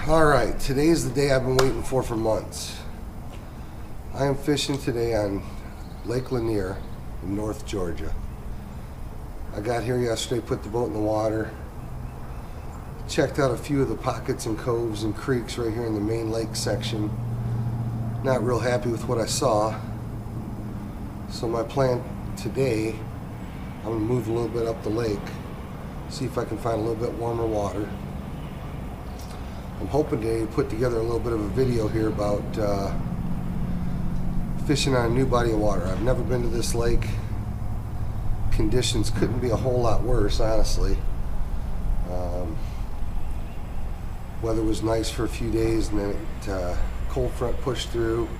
Alright, today's the day I've been waiting for months. I am fishing today on Lake Lanier in North Georgia. I got here yesterday, put the boat in the water, checked out a few of the pockets and coves and creeks right here in the main lake section. Not real happy with what I saw. So my plan today, I'm going to move a little bit up the lake, see if I can find a little bit warmer water. I'm hoping to put together a little bit of a video here about fishing on a new body of water. I've never been to this lake. Conditions couldn't be a whole lot worse, honestly. Weather was nice for a few days, and then cold front pushed through.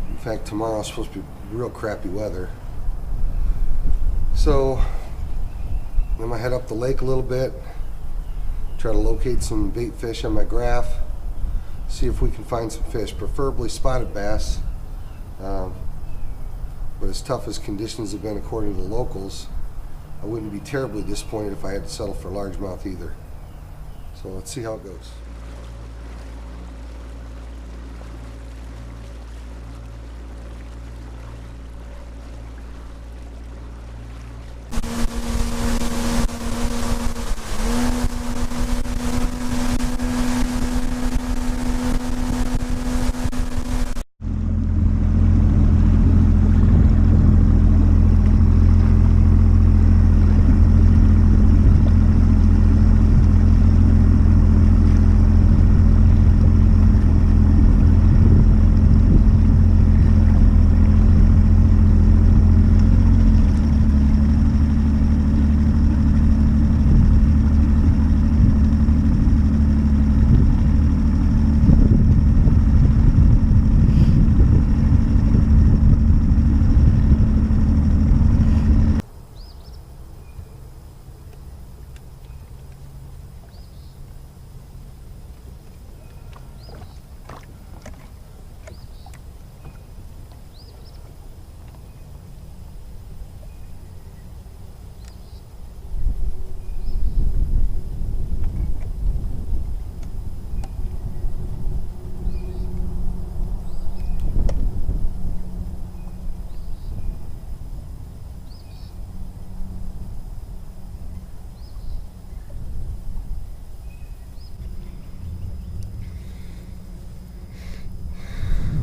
In fact, tomorrow's supposed to be real crappy weather. So I'm gonna head up the lake a little bit, try to locate some bait fish on my graph, see if we can find some fish, preferably spotted bass. But as tough as conditions have been according to the locals, I wouldn't be terribly disappointed if I had to settle for largemouth either. So let's see how it goes.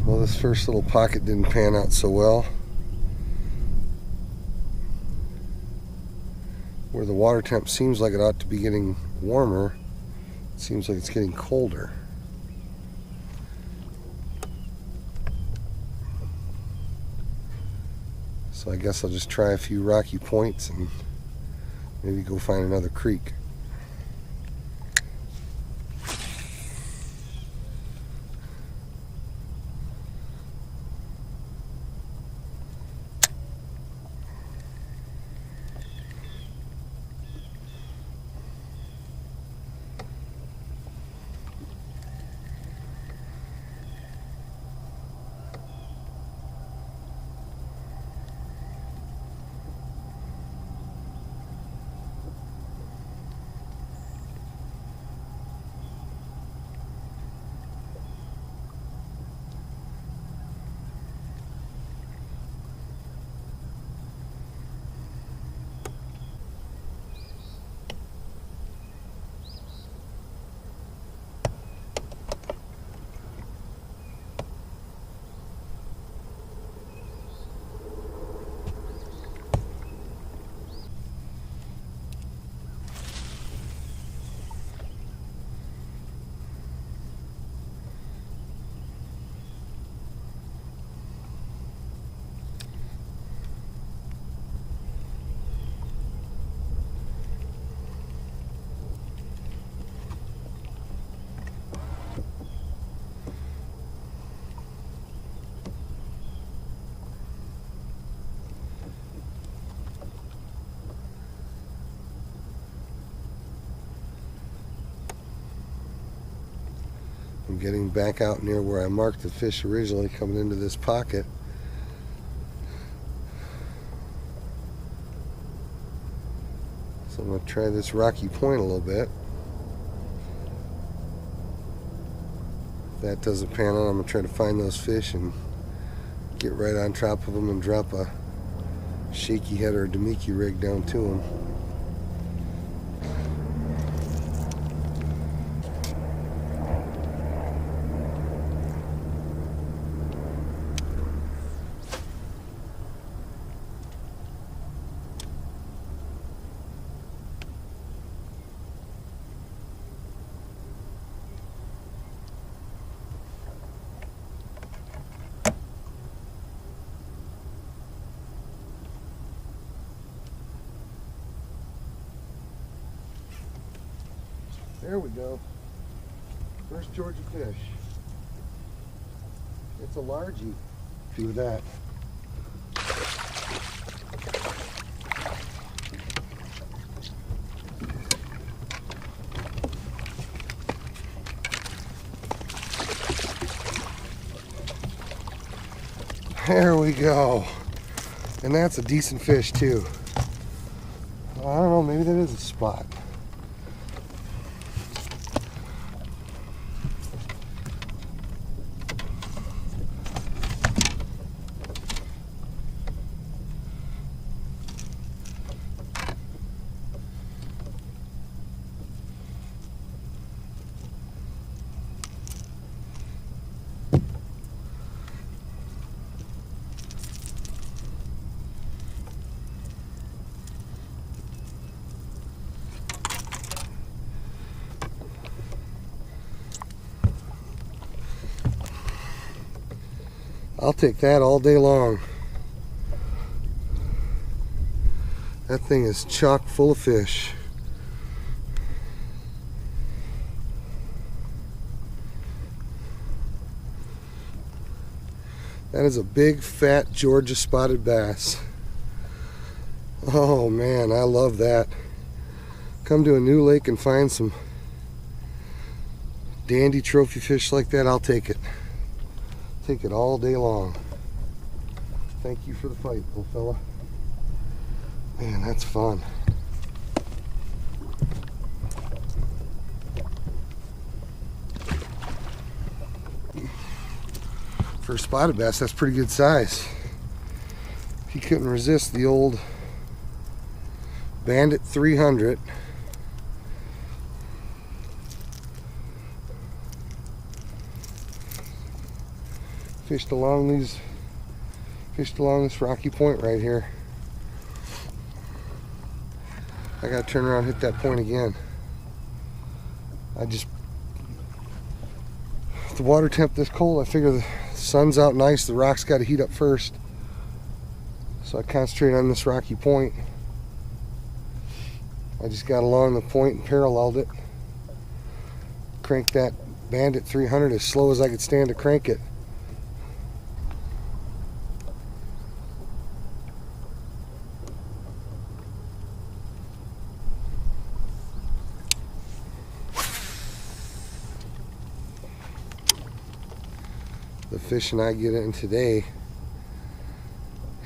Well, this first little pocket didn't pan out so well. Where the water temp seems like it ought to be getting warmer, it seems like it's getting colder. So I guess I'll just try a few rocky points and maybe go find another creek. I'm getting back out near where I marked the fish originally coming into this pocket. So I'm going to try this rocky point a little bit. If that doesn't pan out, I'm going to try to find those fish and get right on top of them and drop a shaky head or a Demiki rig down to them. There we go. First Georgia fish. It's a largie. Do that. There we go. And that's a decent fish too. I don't know, maybe that is a spot. I'll take that all day long. That thing is chock full of fish. That is a big, fat Georgia spotted bass. Oh man, I love that. Come to a new lake and find some dandy trophy fish like that, I'll take it. Take it all day long. Thank you for the fight, little fella. Man, that's fun. For a spotted bass, that's pretty good size. He couldn't resist the old Bandit 300. Fished along this rocky point right here. I gotta turn around and hit that point again. The water temp this cold, I figure the sun's out nice, the rocks gotta heat up first. So I concentrate on this rocky point. I just got along the point and paralleled it. Cranked that Bandit 300 as slow as I could stand to crank it. The fishing I get in today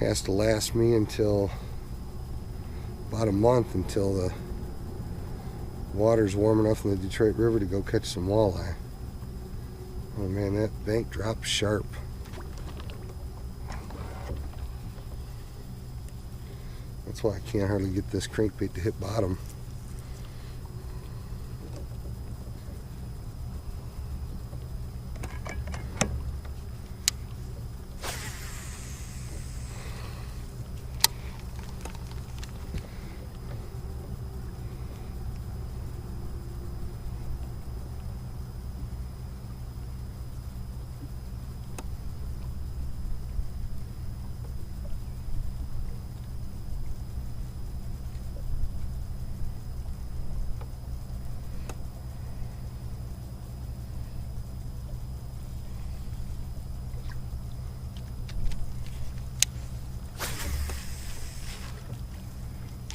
has to last me until about a month, until the water's warm enough in the Detroit River to go catch some walleye. Oh man, that bank dropped sharp. That's why I can't hardly get this crankbait to hit bottom.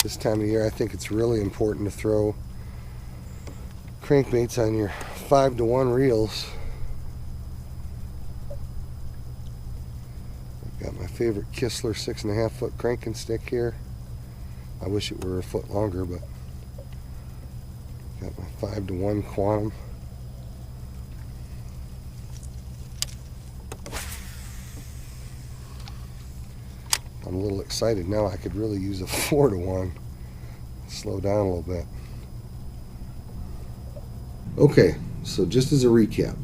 This time of year, I think it's really important to throw crankbaits on your 5-to-1 reels. I've got my favorite Kistler 6.5 foot cranking stick here. I wish it were a foot longer, but got my 5-to-1 Quantum. I'm a little excited now. I could really use a 4-to-1. Slow down a little bit. Okay, so just as a recap,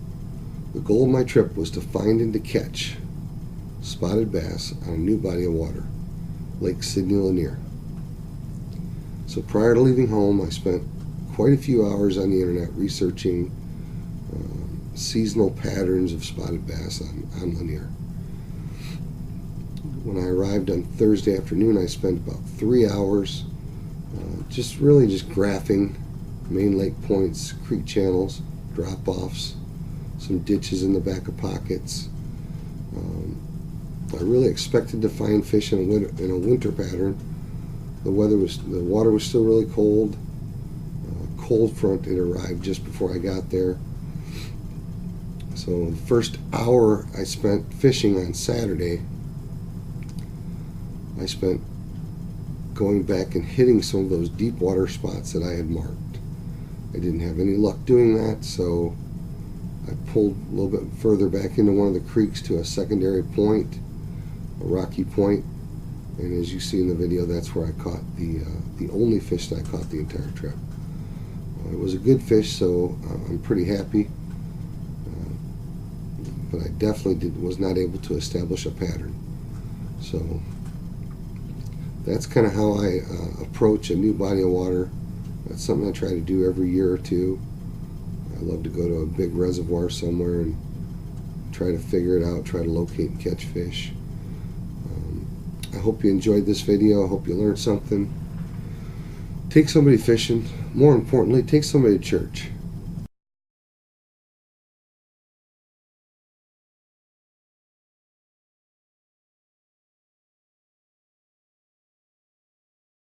the goal of my trip was to find and to catch spotted bass on a new body of water, Lake Sidney Lanier. So prior to leaving home, I spent quite a few hours on the internet researching seasonal patterns of spotted bass on Lanier. When I arrived on Thursday afternoon, I spent about 3 hours just graphing main lake points, creek channels, drop-offs, some ditches in the back of pockets. I really expected to find fish in a winter pattern. The water was still really cold. Cold front had arrived just before I got there. So the first hour I spent fishing on Saturday, I spent going back and hitting some of those deep water spots that I had marked. I didn't have any luck doing that, so I pulled a little bit further back into one of the creeks to a secondary point, a rocky point, and as you see in the video, that's where I caught the only fish that I caught the entire trip. It was a good fish, so I'm pretty happy, but I definitely was not able to establish a pattern. So that's kind of how I approach a new body of water. That's something I try to do every year or two. I love to go to a big reservoir somewhere and try to figure it out, try to locate and catch fish. I hope you enjoyed this video. I hope you learned something. Take somebody fishing. More importantly, take somebody to church.